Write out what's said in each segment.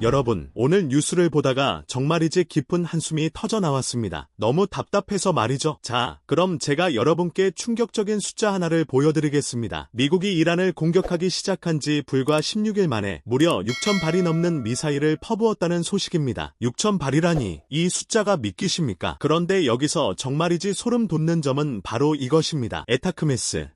여러분, 오늘 뉴스를 보다가 정말이지 깊은 한숨이 터져 나왔습니다. 너무 답답해서 말이죠. 자, 그럼 제가 여러분께 충격적인 숫자 하나를 보여드리겠습니다. 미국이 이란을 공격하기 시작한 지 불과 16일 만에 무려 6,000발이 넘는 미사일을 퍼부었다는 소식입니다. 6,000발이라니 이 숫자가 믿기십니까? 그런데 여기서 정말이지 소름 돋는 점은 바로 이것입니다. 에타크메스,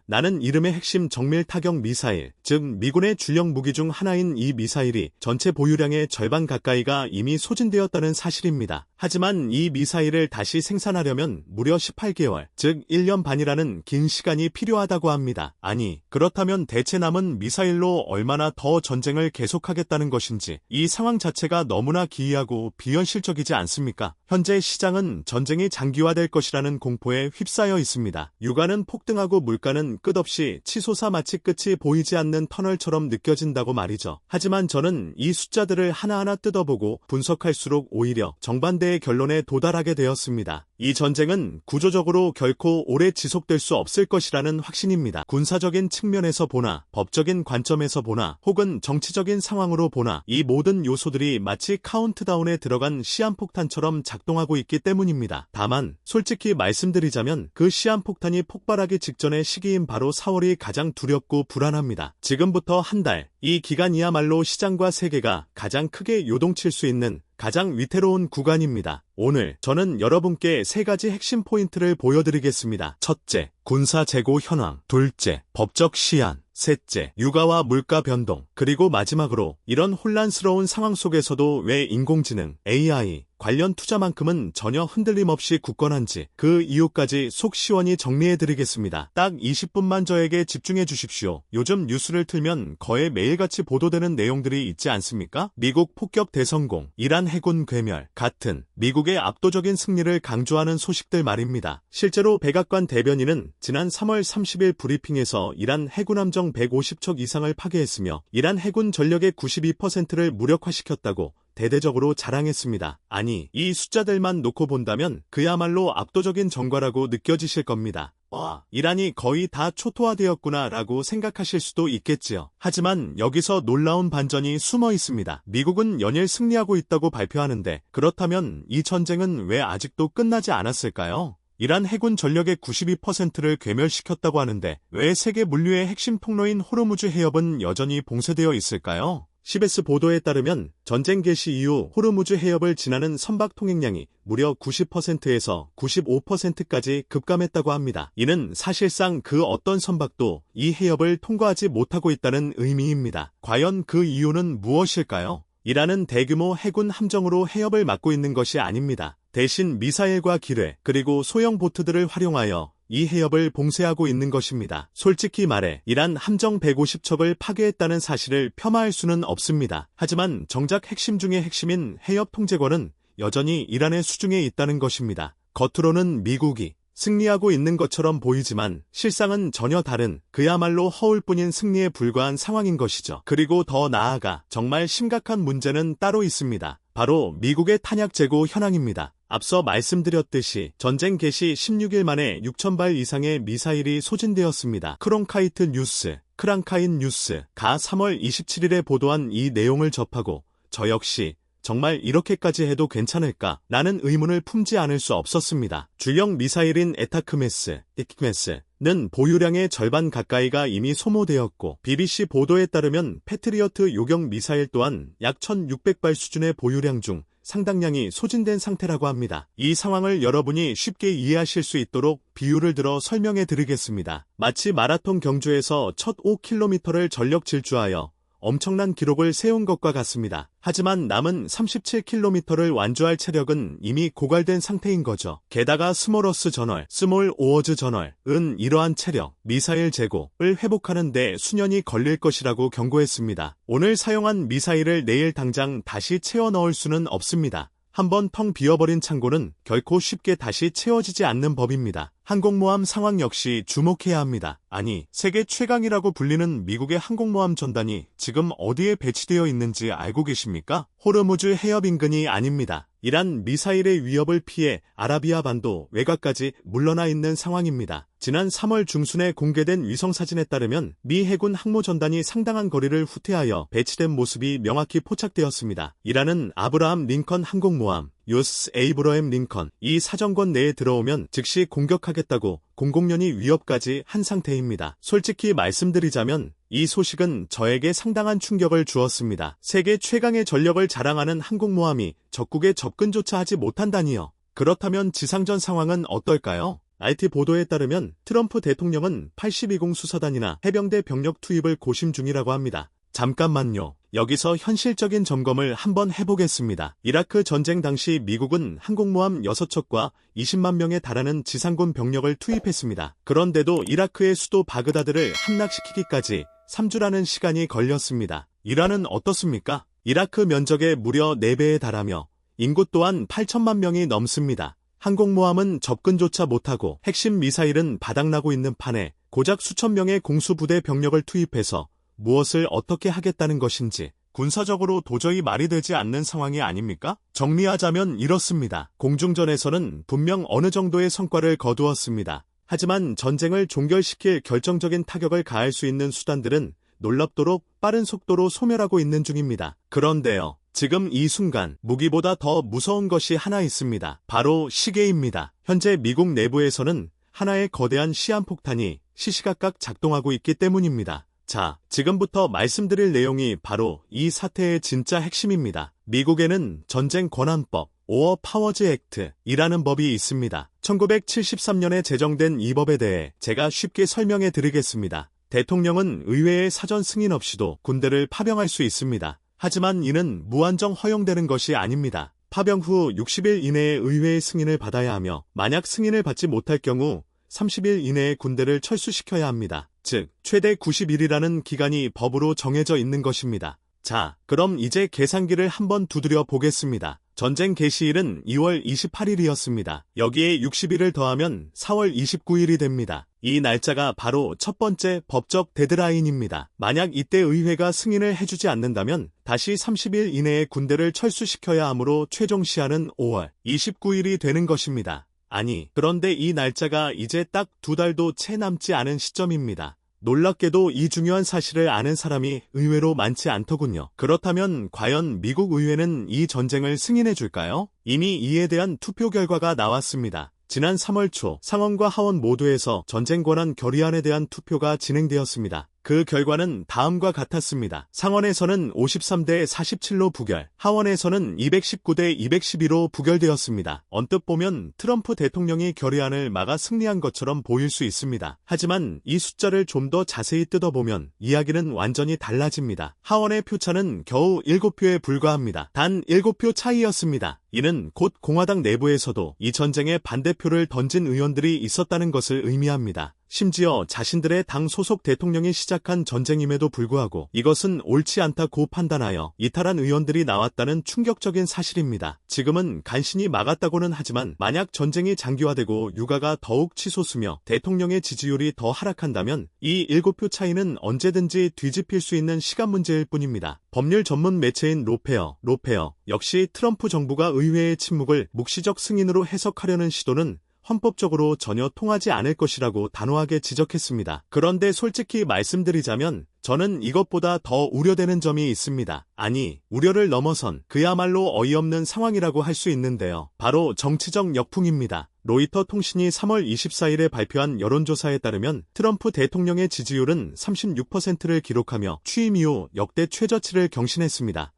나는 이름의 핵심 정밀 타격 미사일, 즉 미군의 주력 무기 중 하나인 이 미사일이 전체 보유량의 절반 가까이가 이미 소진되었다는 사실입니다. 하지만 이 미사일을 다시 생산하려면 무려 18개월, 즉 1년 반이라는 긴 시간이 필요하다고 합니다. 아니, 그렇다면 대체 남은 미사일로 얼마나 더 전쟁을 계속하겠다는 것인지 이 상황 자체가 너무나 기이하고 비현실적이지 않습니까? 현재 시장은 전쟁이 장기화될 것이라는 공포에 휩싸여 있습니다. 유가는 폭등하고 물가는 끝없이 치솟아 마치 끝이 보이지 않는 터널처럼 느껴진다고 말이죠. 하지만 저는 이 숫자들을 하나하나 뜯어보고 분석할수록 오히려 정반대의 결론에 도달하게 되었습니다. 이 전쟁은 구조적으로 결코 오래 지속될 수 없을 것이라는 확신입니다. 군사적인 측면에서 보나, 법적인 관점에서 보나, 혹은 정치적인 상황으로 보나, 이 모든 요소들이 마치 카운트다운에 들어간 시한폭탄처럼 작동하고 있기 때문입니다. 다만 솔직히 말씀드리자면 그 시한폭탄이 폭발하기 직전의 시기인 바로 4월이 가장 두렵고 불안합니다. 지금부터 한 달, 이 기간이야말로 시장과 세계가 가장 크게 요동칠 수 있는 가장 위태로운 구간입니다. 오늘 저는 여러분께 3가지 핵심 포인트를 보여드리겠습니다. 첫째, 군사 재고 현황. 둘째, 법적 시한. 셋째, 유가와 물가 변동. 그리고 마지막으로 이런 혼란스러운 상황 속에서도 왜 인공지능, AI, 관련 투자만큼은 전혀 흔들림 없이 굳건한지 그 이유까지 속 시원히 정리해드리겠습니다. 딱 20분만 저에게 집중해 주십시오. 요즘 뉴스를 틀면 거의 매일같이 보도되는 내용들이 있지 않습니까? 미국 폭격 대성공, 이란 해군 괴멸 같은 미국의 압도적인 승리를 강조하는 소식들 말입니다. 실제로 백악관 대변인은 지난 3월 30일 브리핑에서 이란 해군 함정 150척 이상을 파괴했으며 이란 해군 전력의 92%를 무력화시켰다고 대대적으로 자랑했습니다. 아니, 이 숫자들만 놓고 본다면 그야말로 압도적인 전과라고 느껴지실 겁니다. 와, 이란이 거의 다 초토화되었구나 라고 생각하실 수도 있겠지요. 하지만 여기서 놀라운 반전이 숨어 있습니다. 미국은 연일 승리하고 있다고 발표하는데 그렇다면 이 전쟁은 왜 아직도 끝나지 않았을까요? 이란 해군 전력의 92%를 괴멸시켰다고 하는데 왜 세계 물류의 핵심 통로인 호르무즈 해협은 여전히 봉쇄되어 있을까요? CBS 보도에 따르면 전쟁 개시 이후 호르무즈 해협을 지나는 선박 통행량이 무려 90%에서 95%까지 급감했다고 합니다. 이는 사실상 그 어떤 선박도 이 해협을 통과하지 못하고 있다는 의미입니다. 과연 그 이유는 무엇일까요? 이란은 대규모 해군 함정으로 해협을 막고 있는 것이 아닙니다. 대신 미사일과 기뢰 그리고 소형 보트들을 활용하여 이 해협을 봉쇄하고 있는 것입니다. 솔직히 말해 이란 함정 150척을 파괴했다는 사실을 폄하할 수는 없습니다. 하지만 정작 핵심 중의 핵심인 해협 통제권은 여전히 이란의 수중에 있다는 것입니다. 겉으로는 미국이 승리하고 있는 것처럼 보이지만 실상은 전혀 다른 그야말로 허울뿐인 승리에 불과한 상황인 것이죠. 그리고 더 나아가 정말 심각한 문제는 따로 있습니다. 바로 미국의 탄약 재고 현황입니다. 앞서 말씀드렸듯이 전쟁 개시 16일 만에 6,000발 이상의 미사일이 소진되었습니다. 크랑카인 뉴스가 3월 27일에 보도한 이 내용을 접하고 저 역시 정말 이렇게까지 해도 괜찮을까? 라는 의문을 품지 않을 수 없었습니다. 주력 미사일인 에타크메스는 보유량의 절반 가까이가 이미 소모되었고 BBC 보도에 따르면 패트리어트 요격 미사일 또한 약 1,600발 수준의 보유량 중 상당량이 소진된 상태라고 합니다. 이 상황을 여러분이 쉽게 이해하실 수 있도록 비유를 들어 설명해 드리겠습니다. 마치 마라톤 경주에서 첫 5km를 전력 질주하여 엄청난 기록을 세운 것과 같습니다. 하지만 남은 37km를 완주할 체력은 이미 고갈된 상태인 거죠. 게다가 스몰 오어즈 저널은 이러한 체력, 미사일 재고를 회복하는 데 수년이 걸릴 것이라고 경고했습니다. 오늘 사용한 미사일을 내일 당장 다시 채워 넣을 수는 없습니다. 한번 텅 비어버린 창고는 결코 쉽게 다시 채워지지 않는 법입니다. 항공모함 상황 역시 주목해야 합니다. 아니, 세계 최강이라고 불리는 미국의 항공모함 전단이 지금 어디에 배치되어 있는지 알고 계십니까? 호르무즈 해협 인근이 아닙니다. 이란 미사일의 위협을 피해 아라비아 반도 외곽까지 물러나 있는 상황입니다. 지난 3월 중순에 공개된 위성사진에 따르면 미 해군 항모전단이 상당한 거리를 후퇴하여 배치된 모습이 명확히 포착되었습니다. 이란은 아브라함 링컨 항공모함, 유스 에이브러햄 링컨, 이 사정권 내에 들어오면 즉시 공격하겠다고 공공연히 위협까지 한 상태입니다. 솔직히 말씀드리자면 이 소식은 저에게 상당한 충격을 주었습니다. 세계 최강의 전력을 자랑하는 항공모함이 적국에 접근조차 하지 못한다니요. 그렇다면 지상전 상황은 어떨까요? RT 보도에 따르면 트럼프 대통령은 82공 수사단이나 해병대 병력 투입을 고심 중이라고 합니다. 잠깐만요. 여기서 현실적인 점검을 한번 해보겠습니다. 이라크 전쟁 당시 미국은 항공모함 6척과 20만 명에 달하는 지상군 병력을 투입했습니다. 그런데도 이라크의 수도 바그다드를 함락시키기까지 3주라는 시간이 걸렸습니다. 이란은 어떻습니까? 이라크 면적의 무려 4배에 달하며 인구 또한 8천만 명이 넘습니다. 항공모함은 접근조차 못하고 핵심 미사일은 바닥나고 있는 판에 고작 수천 명의 공수부대 병력을 투입해서 무엇을 어떻게 하겠다는 것인지 군사적으로 도저히 말이 되지 않는 상황이 아닙니까? 정리하자면 이렇습니다. 공중전에서는 분명 어느 정도의 성과를 거두었습니다. 하지만 전쟁을 종결시킬 결정적인 타격을 가할 수 있는 수단들은 놀랍도록 빠른 속도로 소멸하고 있는 중입니다. 그런데요. 지금 이 순간 무기보다 더 무서운 것이 하나 있습니다. 바로 시계입니다. 현재 미국 내부에서는 하나의 거대한 시한폭탄이 시시각각 작동하고 있기 때문입니다. 자, 지금부터 말씀드릴 내용이 바로 이 사태의 진짜 핵심입니다. 미국에는 전쟁 권한법, 오어 파워즈 액트이라는 법이 있습니다. 1973년에 제정된 이 법에 대해 제가 쉽게 설명해 드리겠습니다. 대통령은 의회의 사전 승인 없이도 군대를 파병할 수 있습니다. 하지만 이는 무한정 허용되는 것이 아닙니다. 파병 후 60일 이내에 의회의 승인을 받아야 하며 만약 승인을 받지 못할 경우 30일 이내에 군대를 철수시켜야 합니다. 즉, 최대 90일이라는 기간이 법으로 정해져 있는 것입니다. 자, 그럼 이제 계산기를 한번 두드려 보겠습니다. 전쟁 개시일은 2월 28일이었습니다. 여기에 60일을 더하면 4월 29일이 됩니다. 이 날짜가 바로 첫 번째 법적 데드라인입니다. 만약 이때 의회가 승인을 해주지 않는다면 다시 30일 이내에 군대를 철수시켜야 하므로 최종 시한은 5월 29일이 되는 것입니다. 아니, 그런데 이 날짜가 이제 딱 2달도 채 남지 않은 시점입니다. 놀랍게도 이 중요한 사실을 아는 사람이 의외로 많지 않더군요. 그렇다면 과연 미국 의회는 이 전쟁을 승인해 줄까요? 이미 이에 대한 투표 결과가 나왔습니다. 지난 3월 초 상원과 하원 모두에서 전쟁 권한 결의안에 대한 투표가 진행되었습니다. 그 결과는 다음과 같았습니다. 상원에서는 53대 47로 부결, 하원에서는 219대 212로 부결되었습니다. 언뜻 보면 트럼프 대통령이 결의안을 막아 승리한 것처럼 보일 수 있습니다. 하지만 이 숫자를 좀 더 자세히 뜯어보면 이야기는 완전히 달라집니다. 하원의 표차는 겨우 7표에 불과합니다. 단 7표 차이였습니다. 이는 곧 공화당 내부에서도 이 전쟁에 반대표를 던진 의원들이 있었다는 것을 의미합니다. 심지어 자신들의 당 소속 대통령이 시작한 전쟁임에도 불구하고 이것은 옳지 않다고 판단하여 이탈한 의원들이 나왔다는 충격적인 사실입니다. 지금은 간신히 막았다고는 하지만 만약 전쟁이 장기화되고 유가가 더욱 치솟으며 대통령의 지지율이 더 하락한다면 이 7표 차이는 언제든지 뒤집힐 수 있는 시간 문제일 뿐입니다. 법률 전문 매체인 로페어 역시 트럼프 정부가 의회의 침묵을 묵시적 승인으로 해석하려는 시도는 헌법적으로 전혀 통하지 않을 것이라고 단호하게 지적했습니다. 그런데 솔직히 말씀드리자면 저는 이것보다 더 우려되는 점이 있습니다. 아니, 우려를 넘어선 그야말로 어이없는 상황이라고 할 수 있는데요. 바로 정치적 역풍입니다. 로이터 통신이 3월 24일에 발표한 여론조사에 따르면 트럼프 대통령의 지지율은 36%를 기록하며 취임 이후 역대 최저치를 경신했습니다.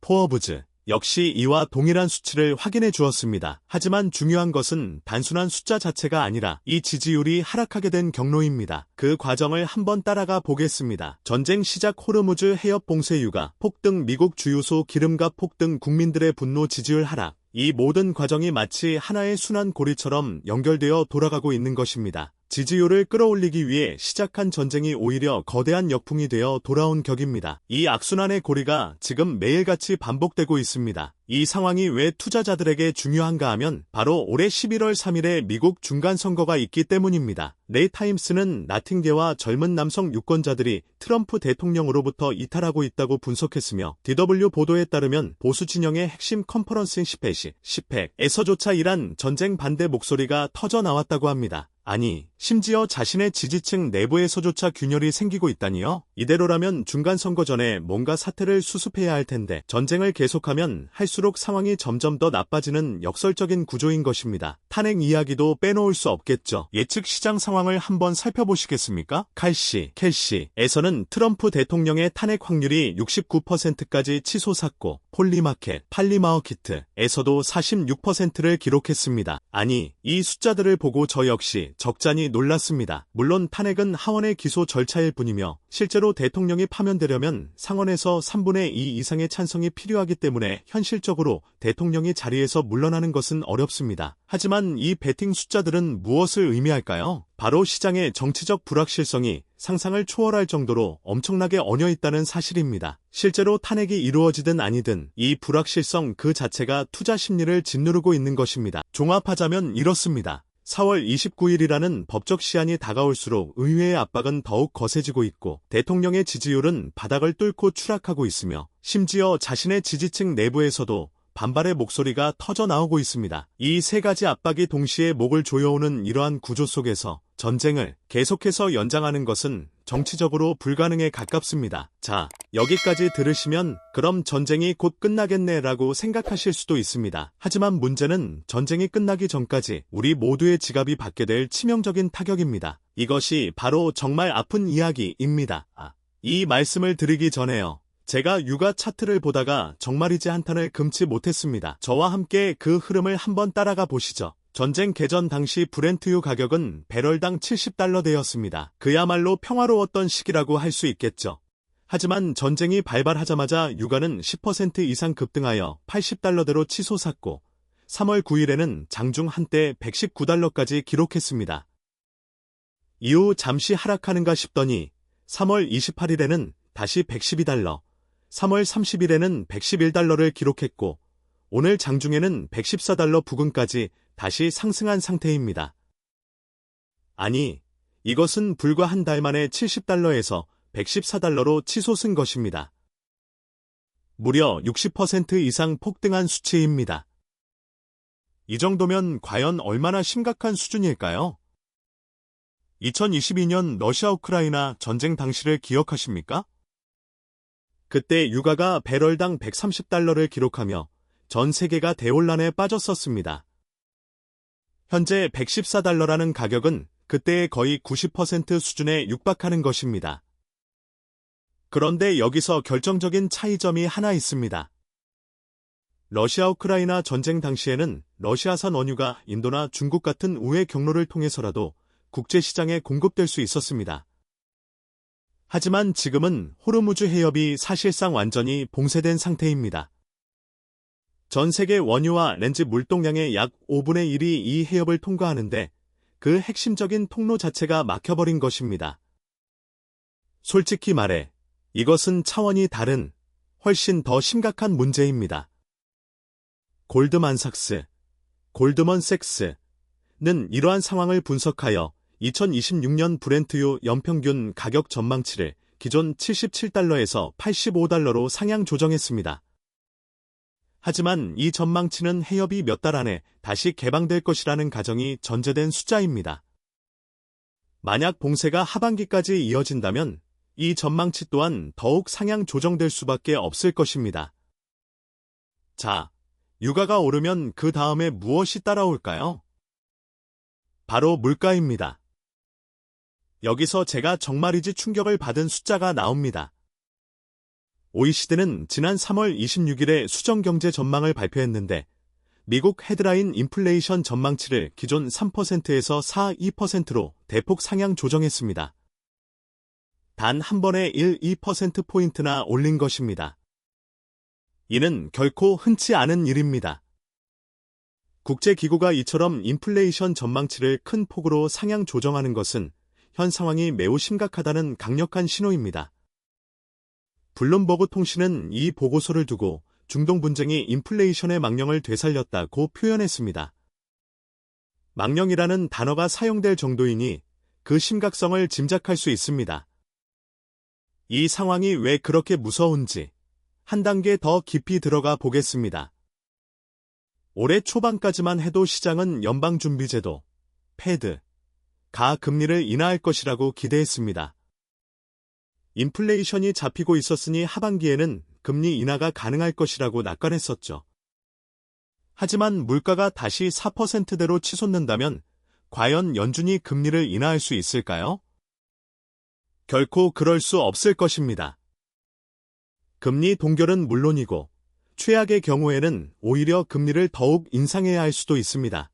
포브즈 역시 이와 동일한 수치를 확인해 주었습니다. 하지만 중요한 것은 단순한 숫자 자체가 아니라 이 지지율이 하락하게 된 경로입니다. 그 과정을 한번 따라가 보겠습니다. 전쟁 시작 호르무즈 해협 봉쇄 유가, 폭등 미국 주유소 기름값 폭등 국민들의 분노 지지율 하락. 이 모든 과정이 마치 하나의 순환 고리처럼 연결되어 돌아가고 있는 것입니다. 지지율을 끌어올리기 위해 시작한 전쟁이 오히려 거대한 역풍이 되어 돌아온 격입니다. 이 악순환의 고리가 지금 매일같이 반복되고 있습니다. 이 상황이 왜 투자자들에게 중요한가 하면 바로 올해 11월 3일에 미국 중간선거가 있기 때문입니다. 레이타임스는 나팅게와 젊은 남성 유권자들이 트럼프 대통령으로부터 이탈하고 있다고 분석했으며 DW 보도에 따르면 보수 진영의 핵심 컨퍼런스인 시팩에서조차 이란 전쟁 반대 목소리가 터져 나왔다고 합니다. 아니, 심지어 자신의 지지층 내부에서조차 균열이 생기고 있다니요? 이대로라면 중간선거 전에 뭔가 사태를 수습해야 할 텐데 전쟁을 계속하면 할수록 상황이 점점 더 나빠지는 역설적인 구조인 것입니다. 탄핵 이야기도 빼놓을 수 없겠죠. 예측 시장 상황을 한번 살펴보시겠습니까? 캘시에서는 트럼프 대통령의 탄핵 확률이 69%까지 치솟았고 폴리마켓, 팔리마어키트에서도 46%를 기록했습니다. 아니, 이 숫자들을 보고 저 역시 적잖이 놀랐습니다. 물론 탄핵은 하원의 기소 절차일 뿐이며 실제로 대통령이 파면되려면 상원에서 3분의 2 이상의 찬성이 필요하기 때문에 현실적으로 대통령이 자리에서 물러나는 것은 어렵습니다. 하지만 이 베팅 숫자들은 무엇을 의미할까요? 바로 시장의 정치적 불확실성이 상상을 초월할 정도로 엄청나게 얹어 있다는 사실입니다. 실제로 탄핵이 이루어지든 아니든 이 불확실성 그 자체가 투자 심리를 짓누르고 있는 것입니다. 종합하자면 이렇습니다. 4월 29일이라는 법적 시한이 다가올수록 의회의 압박은 더욱 거세지고 있고 대통령의 지지율은 바닥을 뚫고 추락하고 있으며 심지어 자신의 지지층 내부에서도 반발의 목소리가 터져 나오고 있습니다. 이 세 가지 압박이 동시에 목을 조여오는 이러한 구조 속에서 전쟁을 계속해서 연장하는 것은 정치적으로 불가능에 가깝습니다. 자, 여기까지 들으시면 그럼 전쟁이 곧 끝나겠네라고 생각하실 수도 있습니다. 하지만 문제는 전쟁이 끝나기 전까지 우리 모두의 지갑이 받게 될 치명적인 타격입니다. 이것이 바로 정말 아픈 이야기입니다. 이 말씀을 드리기 전에요. 제가 유가 차트를 보다가 정말이지 한탄을 금치 못했습니다. 저와 함께 그 흐름을 한번 따라가 보시죠. 전쟁 개전 당시 브렌트유 가격은 배럴당 $70대였습니다. 그야말로 평화로웠던 시기라고 할 수 있겠죠. 하지만 전쟁이 발발하자마자 유가는 10% 이상 급등하여 $80대로 치솟았고 3월 9일에는 장중 한때 $119까지 기록했습니다. 이후 잠시 하락하는가 싶더니 3월 28일에는 다시 $112, 3월 30일에는 $111를 기록했고 오늘 장중에는 $114 부근까지 다시 상승한 상태입니다. 아니, 이것은 불과 한 달 만에 $70에서 $114로 치솟은 것입니다. 무려 60% 이상 폭등한 수치입니다. 이 정도면 과연 얼마나 심각한 수준일까요? 2022년 러시아 우크라이나 전쟁 당시를 기억하십니까? 그때 유가가 배럴당 $130를 기록하며 전 세계가 대혼란에 빠졌었습니다. 현재 $114라는 가격은 그때의 거의 90% 수준에 육박하는 것입니다. 그런데 여기서 결정적인 차이점이 하나 있습니다. 러시아 우크라이나 전쟁 당시에는 러시아산 원유가 인도나 중국 같은 우회 경로를 통해서라도 국제시장에 공급될 수 있었습니다. 하지만 지금은 호르무즈 해협이 사실상 완전히 봉쇄된 상태입니다. 전 세계 원유와 렌즈 물동량의 약 5분의 1이 이 해협을 통과하는데 그 핵심적인 통로 자체가 막혀버린 것입니다. 솔직히 말해 이것은 차원이 다른 훨씬 더 심각한 문제입니다. 골드만삭스, 골드먼색스는 이러한 상황을 분석하여 2026년 브렌트유 연평균 가격 전망치를 기존 $77에서 $85로 상향 조정했습니다. 하지만 이 전망치는 해협이 몇 달 안에 다시 개방될 것이라는 가정이 전제된 숫자입니다. 만약 봉쇄가 하반기까지 이어진다면 이 전망치 또한 더욱 상향 조정될 수밖에 없을 것입니다. 자, 유가가 오르면 그 다음에 무엇이 따라올까요? 바로 물가입니다. 여기서 제가 정말이지 충격을 받은 숫자가 나옵니다. OECD는 지난 3월 26일에 수정경제 전망을 발표했는데 미국 헤드라인 인플레이션 전망치를 기존 3%에서 4.2%로 대폭 상향 조정했습니다. 단 한 번에 1~2%포인트나 올린 것입니다. 이는 결코 흔치 않은 일입니다. 국제기구가 이처럼 인플레이션 전망치를 큰 폭으로 상향 조정하는 것은 현 상황이 매우 심각하다는 강력한 신호입니다. 블룸버그 통신은 이 보고서를 두고 중동 분쟁이 인플레이션의 망령을 되살렸다고 표현했습니다. 망령이라는 단어가 사용될 정도이니 그 심각성을 짐작할 수 있습니다. 이 상황이 왜 그렇게 무서운지 한 단계 더 깊이 들어가 보겠습니다. 올해 초반까지만 해도 시장은 연방준비제도, 패드,가 금리를 인하할 것이라고 기대했습니다. 인플레이션이 잡히고 있었으니 하반기에는 금리 인하가 가능할 것이라고 낙관했었죠. 하지만 물가가 다시 4%대로 치솟는다면 과연 연준이 금리를 인하할 수 있을까요? 결코 그럴 수 없을 것입니다. 금리 동결은 물론이고 최악의 경우에는 오히려 금리를 더욱 인상해야 할 수도 있습니다.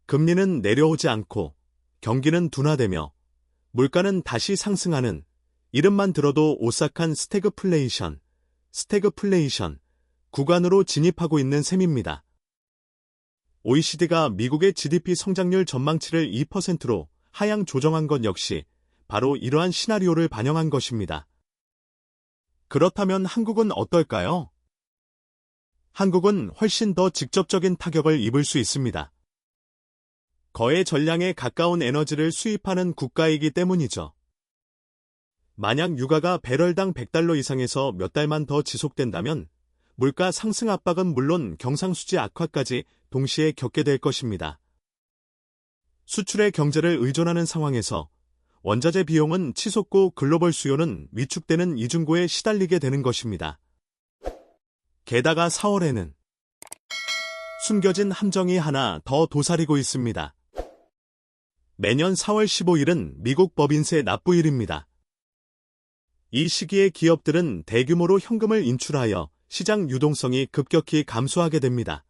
금리는 내려오지 않고 경기는 둔화되며 물가는 다시 상승하는 이름만 들어도 오싹한 스태그플레이션 구간으로 진입하고 있는 셈입니다. OECD가 미국의 GDP 성장률 전망치를 2%로 하향 조정한 것 역시 바로 이러한 시나리오를 반영한 것입니다. 그렇다면 한국은 어떨까요? 한국은 훨씬 더 직접적인 타격을 입을 수 있습니다. 거의 전량에 가까운 에너지를 수입하는 국가이기 때문이죠. 만약 유가가 배럴당 100달러 이상에서 몇 달만 더 지속된다면 물가 상승 압박은 물론 경상수지 악화까지 동시에 겪게 될 것입니다. 수출의 경제를 의존하는 상황에서 원자재 비용은 치솟고 글로벌 수요는 위축되는 이중고에 시달리게 되는 것입니다. 게다가 4월에는 숨겨진 함정이 하나 더 도사리고 있습니다. 매년 4월 15일은 미국 법인세 납부일입니다. 이 시기에 기업들은 대규모로 현금을 인출하여 시장 유동성이 급격히 감소하게 됩니다.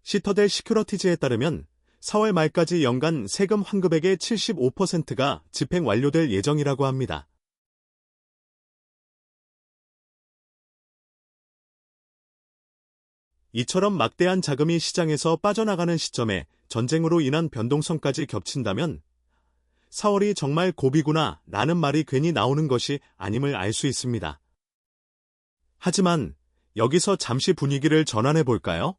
시터델 시큐러티즈에 따르면 4월 말까지 연간 세금 환급액의 75%가 집행 완료될 예정이라고 합니다. 이처럼 막대한 자금이 시장에서 빠져나가는 시점에 전쟁으로 인한 변동성까지 겹친다면 4월이 정말 고비구나 라는 말이 괜히 나오는 것이 아님을 알 수 있습니다. 하지만 여기서 잠시 분위기를 전환해 볼까요?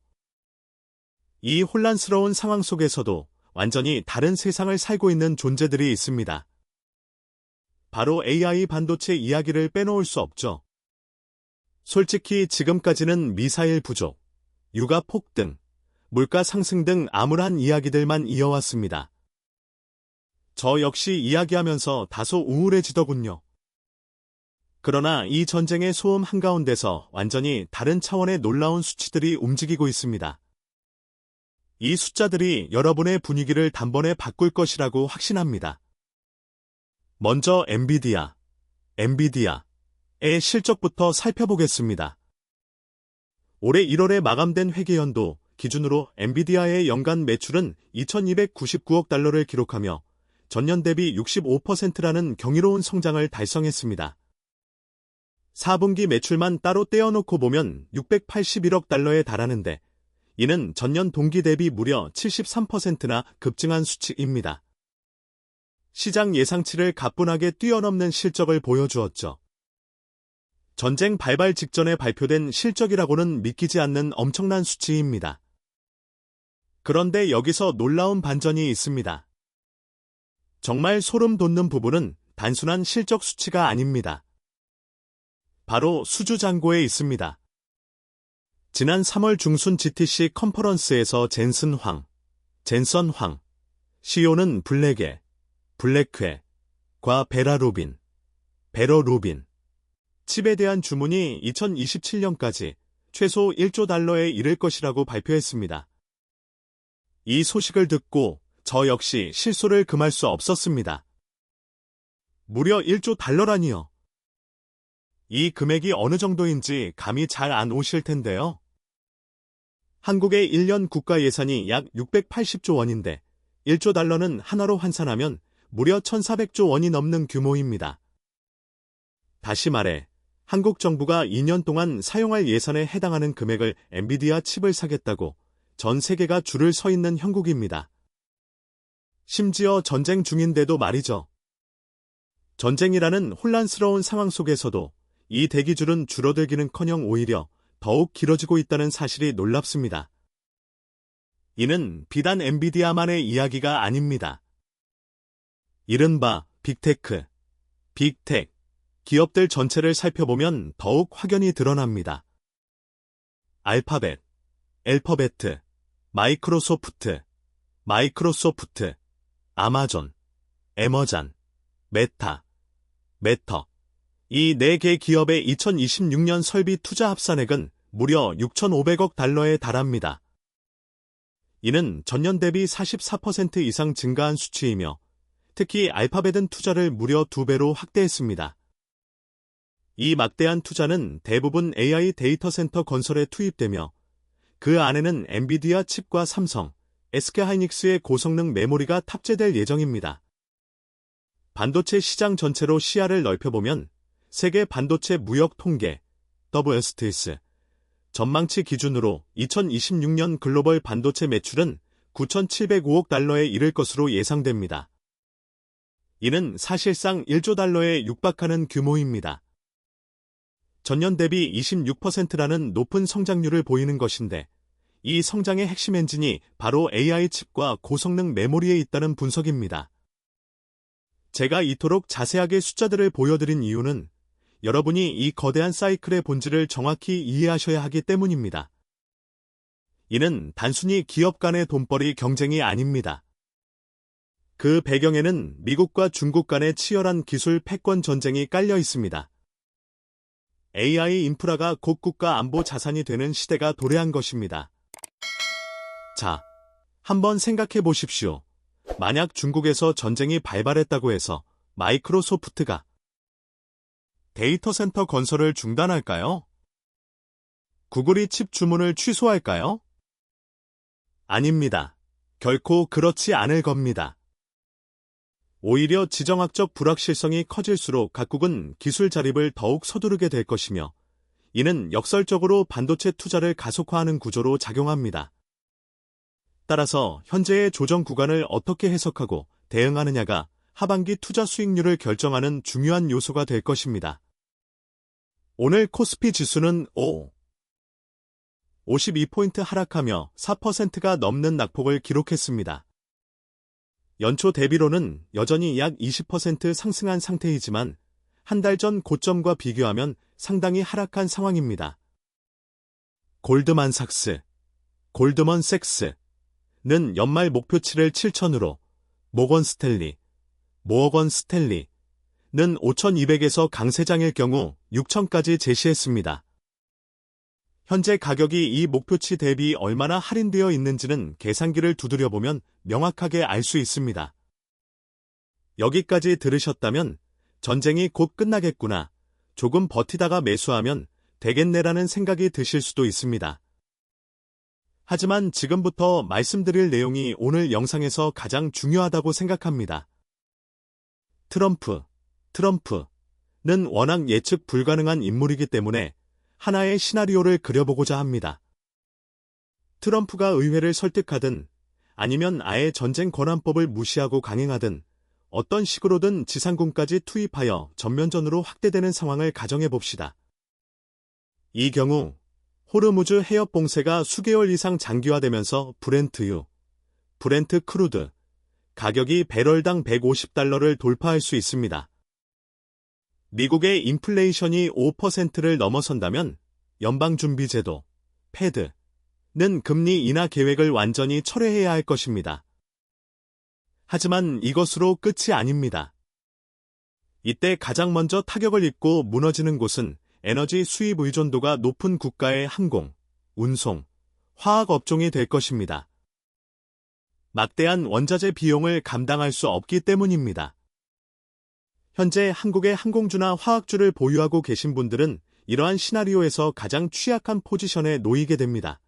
이 혼란스러운 상황 속에서도 완전히 다른 세상을 살고 있는 존재들이 있습니다. 바로 AI 반도체 이야기를 빼놓을 수 없죠. 솔직히 지금까지는 미사일 부족, 유가 폭등, 물가 상승 등 암울한 이야기들만 이어왔습니다. 저 역시 이야기하면서 다소 우울해지더군요. 그러나 이 전쟁의 소음 한가운데서 완전히 다른 차원의 놀라운 수치들이 움직이고 있습니다. 이 숫자들이 여러분의 분위기를 단번에 바꿀 것이라고 확신합니다. 먼저 엔비디아의 실적부터 살펴보겠습니다. 올해 1월에 마감된 회계연도 기준으로 엔비디아의 연간 매출은 2,299억 달러를 기록하며 전년 대비 65%라는 경이로운 성장을 달성했습니다. 4분기 매출만 따로 떼어놓고 보면 681억 달러에 달하는데 이는 전년 동기 대비 무려 73%나 급증한 수치입니다. 시장 예상치를 가뿐하게 뛰어넘는 실적을 보여주었죠. 전쟁 발발 직전에 발표된 실적이라고는 믿기지 않는 엄청난 수치입니다. 그런데 여기서 놀라운 반전이 있습니다. 정말 소름 돋는 부분은 단순한 실적 수치가 아닙니다. 바로 수주잔고에 있습니다. 지난 3월 중순 GTC 컨퍼런스에서 젠슨 황, CEO는 블랙회과 베러 루빈, 칩에 대한 주문이 2027년까지 최소 1조 달러에 이를 것이라고 발표했습니다. 이 소식을 듣고 저 역시 실소를 금할 수 없었습니다. 무려 1조 달러라니요. 이 금액이 어느 정도인지 감이 잘 안 오실 텐데요. 한국의 1년 국가 예산이 약 680조 원인데 1조 달러는 하나로 환산하면 무려 1,400조 원이 넘는 규모입니다. 다시 말해 한국 정부가 2년 동안 사용할 예산에 해당하는 금액을 엔비디아 칩을 사겠다고 전 세계가 줄을 서 있는 형국입니다. 심지어 전쟁 중인데도 말이죠. 전쟁이라는 혼란스러운 상황 속에서도 이 대기줄은 줄어들기는커녕 오히려 더욱 길어지고 있다는 사실이 놀랍습니다. 이는 비단 엔비디아만의 이야기가 아닙니다. 이른바 빅테크, 빅텍, 기업들 전체를 살펴보면 더욱 확연히 드러납니다. 알파벳, 앨퍼베트, 마이크로소프트, 아마존, 에머잔, 메타, 메터. 이 4개 기업의 2026년 설비 투자 합산액은 무려 6,500억 달러에 달합니다. 이는 전년 대비 44% 이상 증가한 수치이며 특히 알파벳은 투자를 무려 2배로 확대했습니다. 이 막대한 투자는 대부분 AI 데이터 센터 건설에 투입되며 그 안에는 엔비디아 칩과 삼성, SK하이닉스의 고성능 메모리가 탑재될 예정입니다. 반도체 시장 전체로 시야를 넓혀보면 세계 반도체 무역 통계 WSTS 전망치 기준으로 2026년 글로벌 반도체 매출은 9,705억 달러에 이를 것으로 예상됩니다. 이는 사실상 1조 달러에 육박하는 규모입니다. 전년 대비 26%라는 높은 성장률을 보이는 것인데 이 성장의 핵심 엔진이 바로 AI 칩과 고성능 메모리에 있다는 분석입니다. 제가 이토록 자세하게 숫자들을 보여드린 이유는 여러분이 이 거대한 사이클의 본질을 정확히 이해하셔야 하기 때문입니다. 이는 단순히 기업 간의 돈벌이 경쟁이 아닙니다. 그 배경에는 미국과 중국 간의 치열한 기술 패권 전쟁이 깔려 있습니다. AI 인프라가 곧 국가 안보 자산이 되는 시대가 도래한 것입니다. 자, 한번 생각해 보십시오. 만약 중국에서 전쟁이 발발했다고 해서 마이크로소프트가 데이터 센터 건설을 중단할까요? 구글이 칩 주문을 취소할까요? 아닙니다. 결코 그렇지 않을 겁니다. 오히려 지정학적 불확실성이 커질수록 각국은 기술 자립을 더욱 서두르게 될 것이며 이는 역설적으로 반도체 투자를 가속화하는 구조로 작용합니다. 따라서 현재의 조정 구간을 어떻게 해석하고 대응하느냐가 하반기 투자 수익률을 결정하는 중요한 요소가 될 것입니다. 오늘 코스피 지수는 52포인트 하락하며 4%가 넘는 낙폭을 기록했습니다. 연초 대비로는 여전히 약 20% 상승한 상태이지만 한 달 전 고점과 비교하면 상당히 하락한 상황입니다. 골드만삭스, 골드먼색스는 연말 목표치를 7,000으로, 모건 스탠리는 5,200에서 강세장일 경우 6,000까지 제시했습니다. 현재 가격이 이 목표치 대비 얼마나 할인되어 있는지는 계산기를 두드려보면 명확하게 알 수 있습니다. 여기까지 들으셨다면 전쟁이 곧 끝나겠구나, 조금 버티다가 매수하면 되겠네라는 생각이 드실 수도 있습니다. 하지만 지금부터 말씀드릴 내용이 오늘 영상에서 가장 중요하다고 생각합니다. 트럼프는 워낙 예측 불가능한 인물이기 때문에 하나의 시나리오를 그려보고자 합니다. 트럼프가 의회를 설득하든 아니면 아예 전쟁 권한법을 무시하고 강행하든 어떤 식으로든 지상군까지 투입하여 전면전으로 확대되는 상황을 가정해봅시다. 이 경우 호르무즈 해협 봉쇄가 수개월 이상 장기화되면서 브렌트 크루드 가격이 배럴당 150달러를 돌파할 수 있습니다. 미국의 인플레이션이 5%를 넘어선다면 연방준비제도, 패드는 금리 인하 계획을 완전히 철회해야 할 것입니다. 하지만 이것으로 끝이 아닙니다. 이때 가장 먼저 타격을 입고 무너지는 곳은 에너지 수입 의존도가 높은 국가의 항공, 운송, 화학 업종이 될 것입니다. 막대한 원자재 비용을 감당할 수 없기 때문입니다. 현재 한국의 항공주나 화학주를 보유하고 계신 분들은 이러한 시나리오에서 가장 취약한 포지션에 놓이게 됩니다.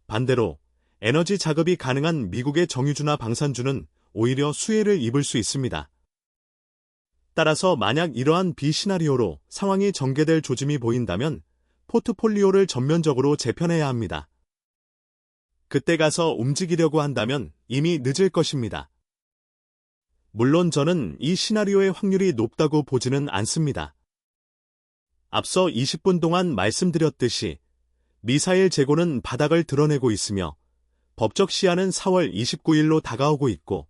반대로 에너지 자급이 가능한 미국의 정유주나 방산주는 오히려 수혜를 입을 수 있습니다. 따라서 만약 이러한 비시나리오로 상황이 전개될 조짐이 보인다면 포트폴리오를 전면적으로 재편해야 합니다. 그때 가서 움직이려고 한다면 이미 늦을 것입니다. 물론 저는 이 시나리오의 확률이 높다고 보지는 않습니다. 앞서 20분 동안 말씀드렸듯이 미사일 재고는 바닥을 드러내고 있으며 법적 시한은 4월 29일로 다가오고 있고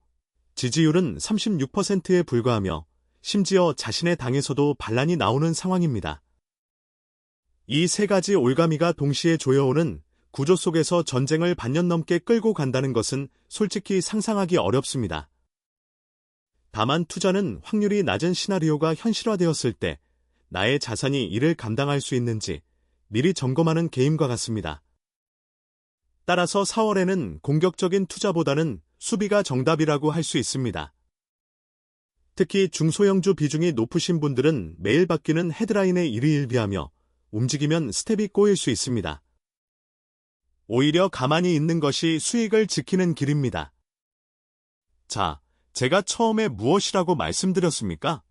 지지율은 36%에 불과하며 심지어 자신의 당에서도 반란이 나오는 상황입니다. 이 세 가지 올가미가 동시에 조여오는 구조 속에서 전쟁을 반년 넘게 끌고 간다는 것은 솔직히 상상하기 어렵습니다. 다만 투자는 확률이 낮은 시나리오가 현실화되었을 때 나의 자산이 이를 감당할 수 있는지 미리 점검하는 게임과 같습니다. 따라서 4월에는 공격적인 투자보다는 수비가 정답이라고 할 수 있습니다. 특히 중소형주 비중이 높으신 분들은 매일 바뀌는 헤드라인에 일희일비하며 움직이면 스텝이 꼬일 수 있습니다. 오히려 가만히 있는 것이 수익을 지키는 길입니다. 자, 제가 처음에 무엇이라고 말씀드렸습니까?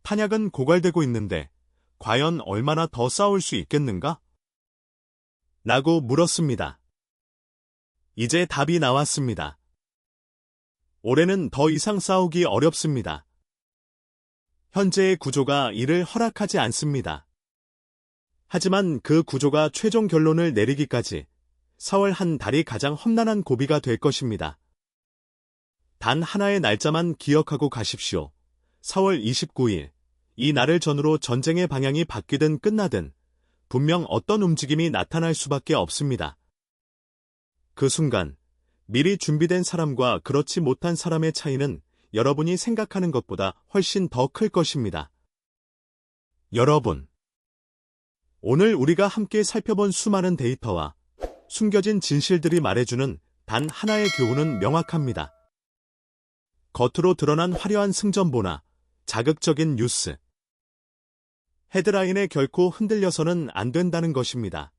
탄약은 고갈되고 있는데 과연 얼마나 더 싸울 수 있겠는가? 라고 물었습니다. 이제 답이 나왔습니다. 올해는 더 이상 싸우기 어렵습니다. 현재의 구조가 이를 허락하지 않습니다. 하지만 그 구조가 최종 결론을 내리기까지 4월 한 달이 가장 험난한 고비가 될 것입니다. 단 하나의 날짜만 기억하고 가십시오. 4월 29일, 이 날을 전후로 전쟁의 방향이 바뀌든 끝나든 분명 어떤 움직임이 나타날 수밖에 없습니다. 그 순간, 미리 준비된 사람과 그렇지 못한 사람의 차이는 여러분이 생각하는 것보다 훨씬 더 클 것입니다. 여러분, 오늘 우리가 함께 살펴본 수많은 데이터와 숨겨진 진실들이 말해주는 단 하나의 교훈은 명확합니다. 겉으로 드러난 화려한 승전보나 자극적인 뉴스, 헤드라인에 결코 흔들려서는 안 된다는 것입니다.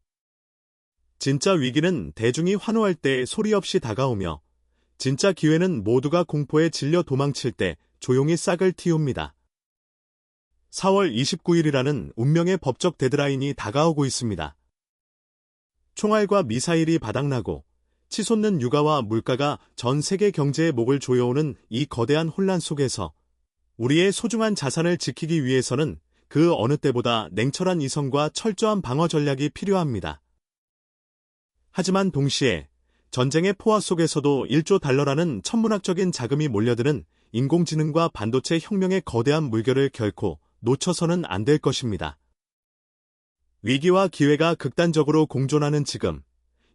진짜 위기는 대중이 환호할 때 소리 없이 다가오며 진짜 기회는 모두가 공포에 질려 도망칠 때 조용히 싹을 틔웁니다. 4월 29일이라는 운명의 법적 데드라인이 다가오고 있습니다. 총알과 미사일이 바닥나고 치솟는 유가와 물가가 전 세계 경제의 목을 조여오는 이 거대한 혼란 속에서 우리의 소중한 자산을 지키기 위해서는 그 어느 때보다 냉철한 이성과 철저한 방어 전략이 필요합니다. 하지만 동시에 전쟁의 포화 속에서도 1조 달러라는 천문학적인 자금이 몰려드는 인공지능과 반도체 혁명의 거대한 물결을 결코 놓쳐서는 안 될 것입니다. 위기와 기회가 극단적으로 공존하는 지금,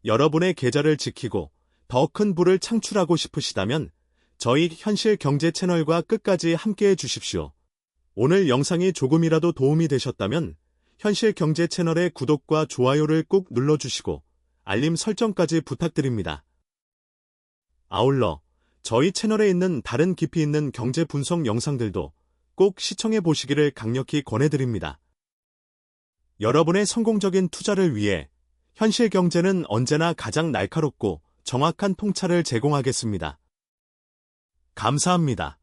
여러분의 계좌를 지키고 더 큰 부를 창출하고 싶으시다면 저희 현실 경제 채널과 끝까지 함께해 주십시오. 오늘 영상이 조금이라도 도움이 되셨다면 현실 경제 채널의 구독과 좋아요를 꾹 눌러주시고 알림 설정까지 부탁드립니다. 아울러 저희 채널에 있는 다른 깊이 있는 경제 분석 영상들도 꼭 시청해 보시기를 강력히 권해드립니다. 여러분의 성공적인 투자를 위해 현실 경제는 언제나 가장 날카롭고 정확한 통찰을 제공하겠습니다. 감사합니다.